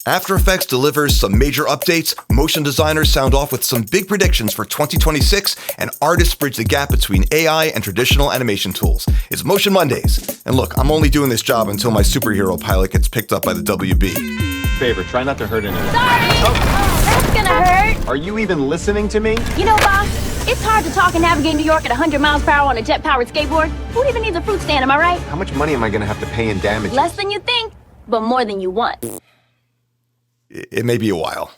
After Effects delivers some major updates, motion designers sound off with some big predictions for 2026, and artists bridge the gap between AI and traditional animation tools. It's Motion Mondays. And look, I'm only doing this job until my superhero pilot gets picked up by the WB. Favor, try not to hurt anyone. Sorry! Oh, that's gonna hurt. Are you even listening to me? You know, boss, it's hard to talk and navigate New York at 100 miles per hour on a jet-powered skateboard. Who even needs a fruit stand, am I right? How much money am I gonna have to pay in damages? Less than you think, but more than you want. It may be a while.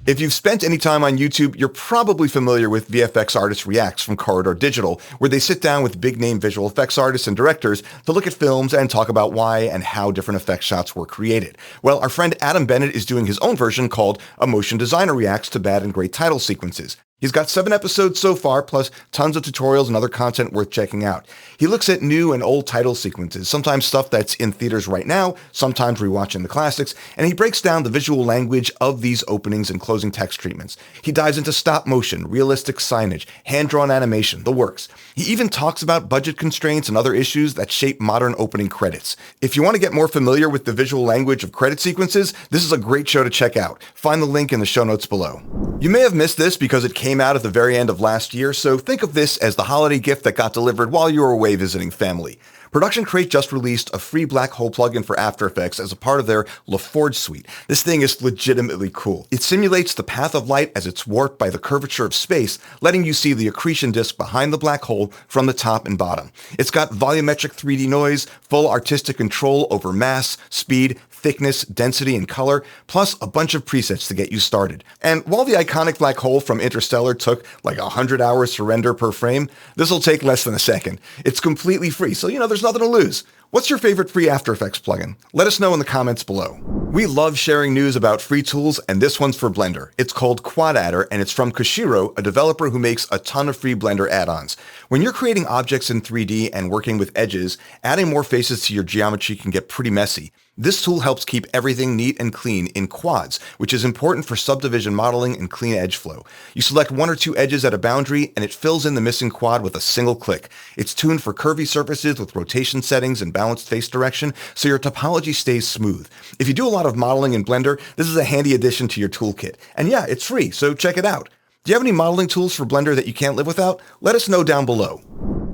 If you've spent any time on YouTube, you're probably familiar with VFX Artist Reacts from Corridor Digital, where they sit down with big-name visual effects artists and directors to look at films and talk about why and how different effect shots were created. Well, our friend Adam Bennett is doing his own version called A Motion Designer Reacts to Bad and Great Title Sequences. He's got 7 episodes so far, plus tons of tutorials and other content worth checking out. He looks at new and old title sequences, sometimes stuff that's in theaters right now, sometimes rewatching the classics, and he breaks down the visual language of these openings and closing text treatments. He dives into stop motion, realistic signage, hand-drawn animation, the works. He even talks about budget constraints and other issues that shape modern opening credits. If you want to get more familiar with the visual language of credit sequences, this is a great show to check out. Find the link in the show notes below. You may have missed this because it came out at the very end of last year, so think of this as the holiday gift that got delivered while you were away visiting family. Production Crate just released a free black hole plugin for After Effects as a part of their LaForge suite. This thing is legitimately cool. It simulates the path of light as it's warped by the curvature of space, letting you see the accretion disk behind the black hole from the top and bottom. It's got volumetric 3D noise, full artistic control over mass, speed, thickness, density, and color, plus a bunch of presets to get you started. And while the iconic black hole from Interstellar took like 100 hours to render per frame, this will take less than a second. It's completely free, so there's nothing to lose. What's your favorite free After Effects plugin? Let us know in the comments below. We love sharing news about free tools, and this one's for Blender. It's called Quad Adder, and it's from Koshiro, a developer who makes a ton of free Blender add-ons. When you're creating objects in 3D and working with edges, adding more faces to your geometry can get pretty messy. This tool helps keep everything neat and clean in quads, which is important for subdivision modeling and clean edge flow. You select 1 or 2 edges at a boundary, and it fills in the missing quad with a single click. It's tuned for curvy surfaces with rotation settings and balanced face direction, so your topology stays smooth. If you do a lot of modeling in Blender, this is a handy addition to your toolkit. And yeah, it's free, so check it out. Do you have any modeling tools for Blender that you can't live without? Let us know down below.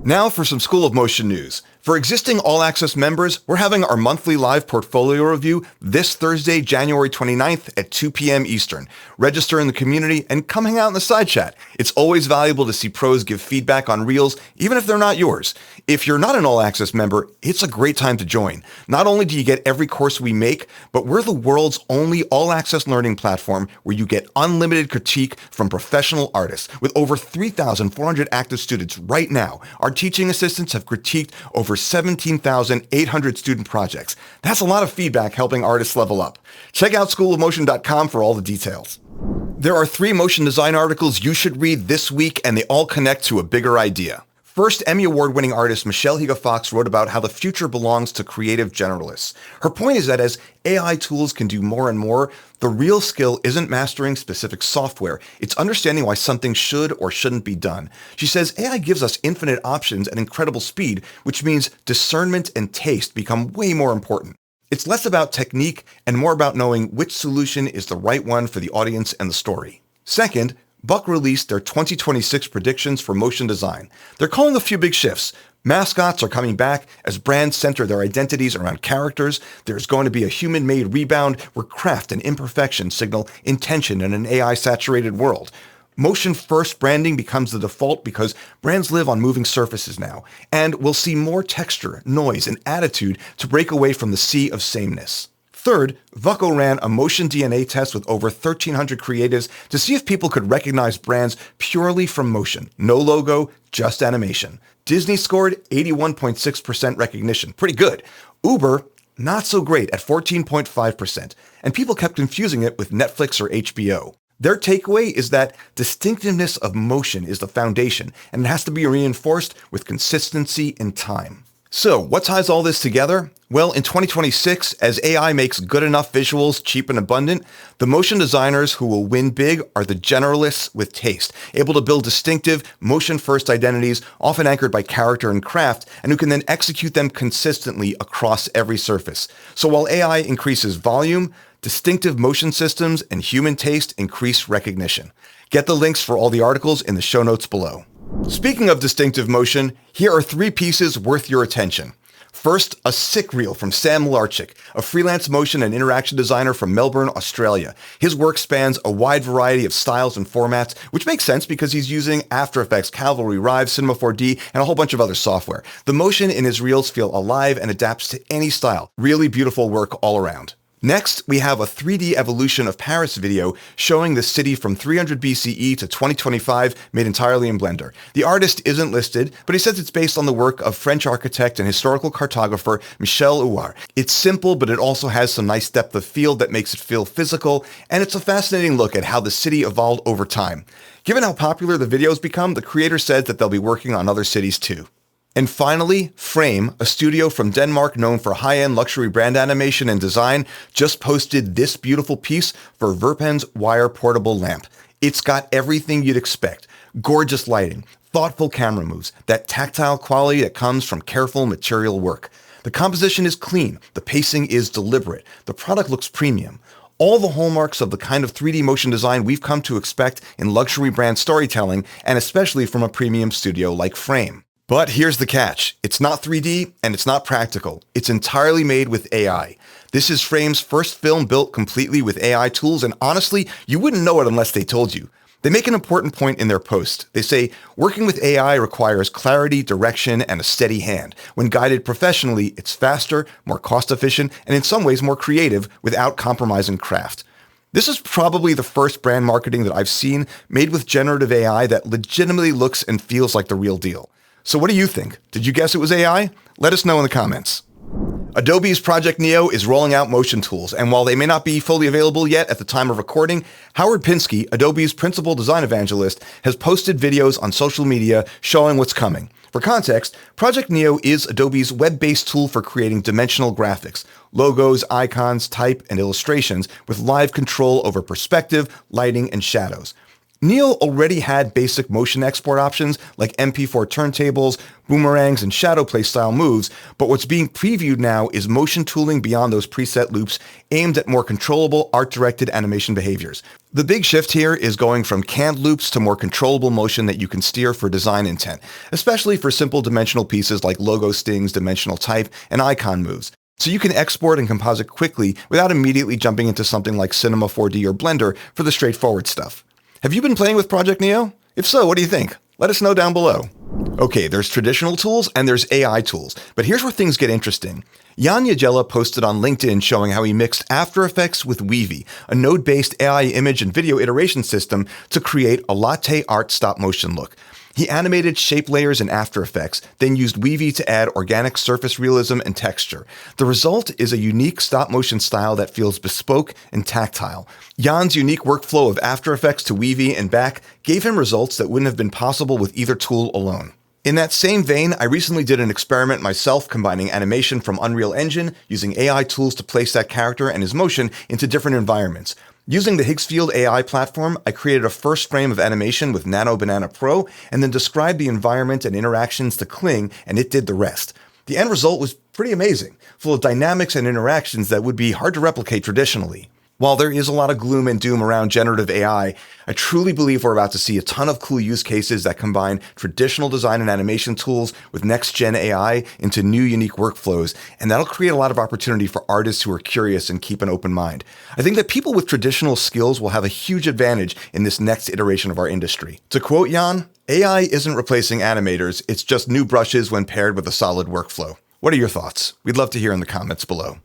Now for some School of Motion news. For existing All Access members, we're having our monthly live portfolio review this Thursday, January 29th at 2 p.m. Eastern. Register in the community and come hang out in the side chat. It's always valuable to see pros give feedback on reels, even if they're not yours. If you're not an All Access member, it's a great time to join. Not only do you get every course we make, but we're the world's only All Access learning platform where you get unlimited critique from professional artists. With over 3,400 active students right now, our teaching assistants have critiqued over 17,800 student projects. That's a lot of feedback helping artists level up. Check out schoolofmotion.com for all the details. There are 3 motion design articles you should read this week, and they all connect to a bigger idea. First, Emmy Award-winning artist Higa Fox wrote about how the future belongs to creative generalists. Her point is that as AI tools can do more and more, the real skill isn't mastering specific software. It's understanding why something should or shouldn't be done. She says AI gives us infinite options and incredible speed, which means discernment and taste become way more important. It's less about technique and more about knowing which solution is the right one for the audience and the story. Second, Buck released their 2026 predictions for motion design. They're calling a few big shifts. Mascots are coming back as brands center their identities around characters. There's going to be a human-made rebound where craft and imperfection signal intention in an AI-saturated world. Motion-first branding becomes the default because brands live on moving surfaces now, and we'll see more texture, noise, and attitude to break away from the sea of sameness. Third, Vucko ran a motion DNA test with over 1,300 creatives to see if people could recognize brands purely from motion. No logo, just animation. Disney scored 81.6% recognition. Pretty good. Uber, not so great at 14.5%. And people kept confusing it with Netflix or HBO. Their takeaway is that distinctiveness of motion is the foundation, and it has to be reinforced with consistency and time. So, what ties all this together? Well, in 2026, as AI makes good enough visuals cheap and abundant, the motion designers who will win big are the generalists with taste, able to build distinctive, motion-first identities, often anchored by character and craft, and who can then execute them consistently across every surface. So while AI increases volume, distinctive motion systems and human taste increase recognition. Get the links for all the articles in the show notes below. Speaking of distinctive motion, here are 3 pieces worth your attention. First, a sick reel from Sam Larchik, a freelance motion and interaction designer from Melbourne, Australia. His work spans a wide variety of styles and formats, which makes sense because he's using After Effects, Cavalry, Rive, Cinema 4D, and a whole bunch of other software. The motion in his reels feel alive and adapts to any style. Really beautiful work all around. Next, we have a 3D evolution of Paris video showing the city from 300 BCE to 2025 made entirely in Blender. The artist isn't listed, but he says it's based on the work of French architect and historical cartographer Michel Huart. It's simple, but it also has some nice depth of field that makes it feel physical, and it's a fascinating look at how the city evolved over time. Given how popular the videos become, the creator said that they'll be working on other cities too. And finally, Frame, a studio from Denmark known for high-end luxury brand animation and design, just posted this beautiful piece for Verpen's wire portable lamp. It's got everything you'd expect. Gorgeous lighting, thoughtful camera moves, that tactile quality that comes from careful material work. The composition is clean, the pacing is deliberate, the product looks premium. All the hallmarks of the kind of 3D motion design we've come to expect in luxury brand storytelling, and especially from a premium studio like Frame. But here's the catch. It's not 3D and it's not practical. It's entirely made with AI. This is Frame's first film built completely with AI tools, and honestly, you wouldn't know it unless they told you. They make an important point in their post. They say, working with AI requires clarity, direction, and a steady hand. When guided professionally, it's faster, more cost-efficient, and in some ways more creative without compromising craft. This is probably the first brand marketing that I've seen made with generative AI that legitimately looks and feels like the real deal. So what do you think? Did you guess it was AI? Let us know in the comments. Adobe's Project Neo is rolling out motion tools, and while they may not be fully available yet at the time of recording, Howard Pinsky, Adobe's principal design evangelist, has posted videos on social media showing what's coming. For context, Project Neo is Adobe's web-based tool for creating dimensional graphics, logos, icons, type, and illustrations with live control over perspective, lighting, and shadows. Neo already had basic motion export options like MP4 turntables, boomerangs, and shadow play style moves, but what's being previewed now is motion tooling beyond those preset loops aimed at more controllable art-directed animation behaviors. The big shift here is going from canned loops to more controllable motion that you can steer for design intent, especially for simple dimensional pieces like logo stings, dimensional type, and icon moves. So you can export and composite quickly without immediately jumping into something like Cinema 4D or Blender for the straightforward stuff. Have you been playing with Project Neo? If so, what do you think? Let us know down below. Okay, there's traditional tools and there's AI tools, but here's where things get interesting. Jan Yagella posted on LinkedIn showing how he mixed After Effects with Weavy, a node-based AI image and video iteration system to create a latte art stop-motion look. He animated shape layers in After Effects, then used Weavy to add organic surface realism and texture. The result is a unique stop-motion style that feels bespoke and tactile. Jan's unique workflow of After Effects to Weavy and back gave him results that wouldn't have been possible with either tool alone. In that same vein, I recently did an experiment myself combining animation from Unreal Engine using AI tools to place that character and his motion into different environments. Using the Higgsfield AI platform, I created a first frame of animation with Nano Banana Pro and then described the environment and interactions to Kling, and it did the rest. The end result was pretty amazing, full of dynamics and interactions that would be hard to replicate traditionally. While there is a lot of gloom and doom around generative AI, I truly believe we're about to see a ton of cool use cases that combine traditional design and animation tools with next-gen AI into new unique workflows, and that'll create a lot of opportunity for artists who are curious and keep an open mind. I think that people with traditional skills will have a huge advantage in this next iteration of our industry. To quote Jan, AI isn't replacing animators, it's just new brushes when paired with a solid workflow. What are your thoughts? We'd love to hear in the comments below.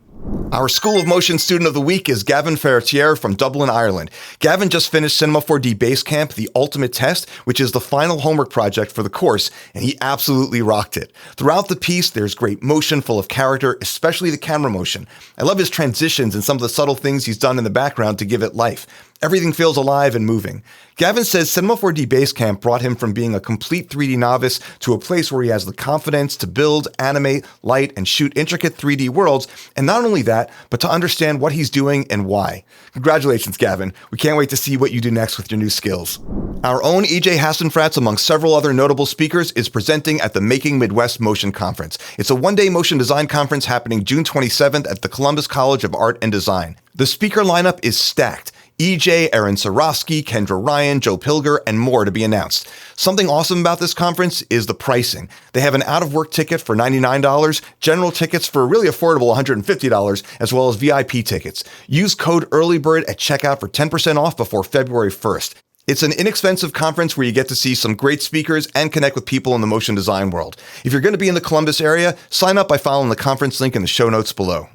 Our School of Motion Student of the Week is Gavin Feiritéar from Dublin, Ireland. Gavin just finished Cinema 4D Basecamp, the ultimate test, which is the final homework project for the course, and he absolutely rocked it. Throughout the piece, there's great motion full of character, especially the camera motion. I love his transitions and some of the subtle things he's done in the background to give it life. Everything feels alive and moving. Gavin says Cinema 4D Basecamp brought him from being a complete 3D novice to a place where he has the confidence to build, animate, light, and shoot intricate 3D worlds, and not only that, but to understand what he's doing and why. Congratulations, Gavin. We can't wait to see what you do next with your new skills. Our own EJ Hassenfratz, among several other notable speakers, is presenting at the Making Midwest Motion Conference. It's a one-day motion design conference happening June 27th at the Columbus College of Art and Design. The speaker lineup is stacked. EJ, Aaron Sorosky, Kendra Ryan, Joe Pilger, and more to be announced. Something awesome about this conference is the pricing. They have an out-of-work ticket for $99, general tickets for really affordable $150, as well as VIP tickets. Use code EARLYBIRD at checkout for 10% off before February 1st. It's an inexpensive conference where you get to see some great speakers and connect with people in the motion design world. If you're going to be in the Columbus area, sign up by following the conference link in the show notes below.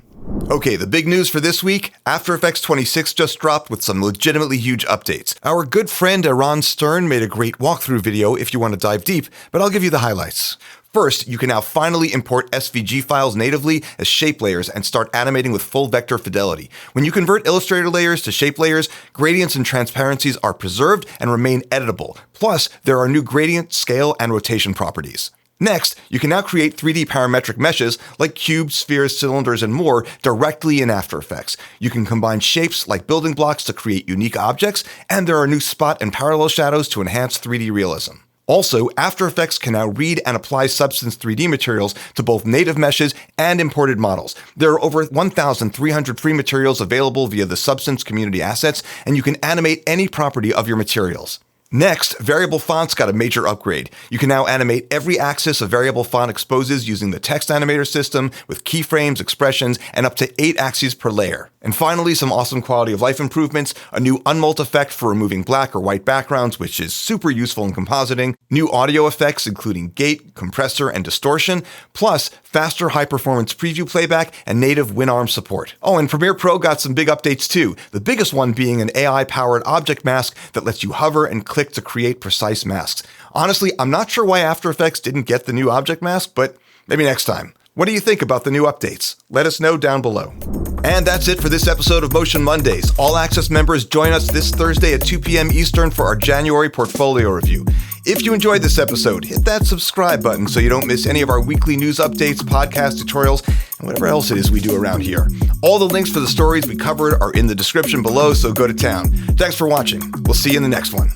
Okay, the big news for this week, After Effects 26 just dropped with some legitimately huge updates. Our good friend Eran Stern made a great walkthrough video if you want to dive deep, but I'll give you the highlights. First, you can now finally import SVG files natively as shape layers and start animating with full vector fidelity. When you convert Illustrator layers to shape layers, gradients and transparencies are preserved and remain editable. Plus, there are new gradient, scale, and rotation properties. Next, you can now create 3D parametric meshes like cubes, spheres, cylinders, and more directly in After Effects. You can combine shapes like building blocks to create unique objects, and there are new spot and parallel shadows to enhance 3D realism. Also, After Effects can now read and apply Substance 3D materials to both native meshes and imported models. There are over 1,300 free materials available via the Substance community assets, and you can animate any property of your materials. Next, variable fonts got a major upgrade. You can now animate every axis a variable font exposes using the text animator system with keyframes, expressions, and up to 8 axes per layer. And finally, some awesome quality of life improvements, a new unmult effect for removing black or white backgrounds, which is super useful in compositing, new audio effects including gate, compressor, and distortion, plus faster high-performance preview playback and native WinArm support. Oh, and Premiere Pro got some big updates too, the biggest one being an AI-powered object mask that lets you hover and click to create precise masks. Honestly, I'm not sure why After Effects didn't get the new object mask, but maybe next time. What do you think about the new updates? Let us know down below. And that's it for this episode of Motion Mondays. All Access members join us this Thursday at 2 p.m. Eastern for our January portfolio review. If you enjoyed this episode, hit that subscribe button so you don't miss any of our weekly news updates, podcast tutorials, and whatever else it is we do around here. All the links for the stories we covered are in the description below, so go to town. Thanks for watching. We'll see you in the next one.